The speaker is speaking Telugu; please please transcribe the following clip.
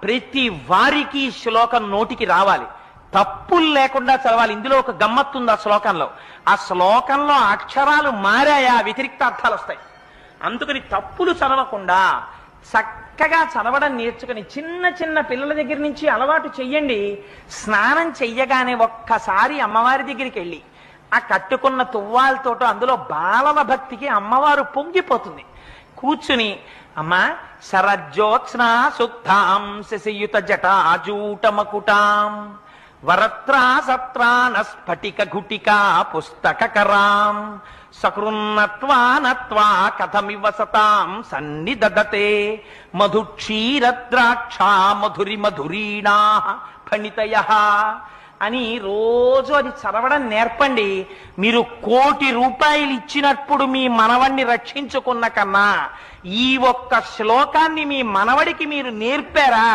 ప్రతి వారికి శ్లోకం నోటికి రావాలి, తప్పులు లేకుండా చదవాలి. ఇందులో ఒక గమ్మత్తుంది ఆ శ్లోకంలో. ఆ శ్లోకంలో అక్షరాలు మారాయా వ్యతిరిక్త అర్థాలు వస్తాయి. అందుకని తప్పులు చదవకుండా చక్కగా చదవడం నేర్చుకుని చిన్న చిన్న పిల్లల దగ్గర నుంచి అలవాటు చెయ్యండి. స్నానం చెయ్యగానే ఒక్కసారి అమ్మవారి దగ్గరికి వెళ్ళి ఆ కట్టుకున్న తువ్వాలతోటో అందులో బాలల భక్తికి అమ్మవారు పొంగిపోతుంది. కూర్చుని అమ్మా శరజ్యోత్స్నా సుక్తాం శశియుత జటాజూటమకుటాం వరత్రా సత్రాన స్ఫటిక ఘుటికా పుస్తకరాం సకృన్నత్వా నత్వా కథమివ సతాం సన్నిదదతే మధుక్షీరద్రాక్షా మధురి మధురీణా ఫణితయః అని రోజు అది చదవడం నేర్పండి. మీరు 1,00,00,000 రూపాయలు ఇచ్చినప్పుడు మీ మనవణ్ణి రక్షించుకున్న కన్నా ఈ ఒక్క శ్లోకాన్ని మీ మనవడికి మీరు నేర్పారా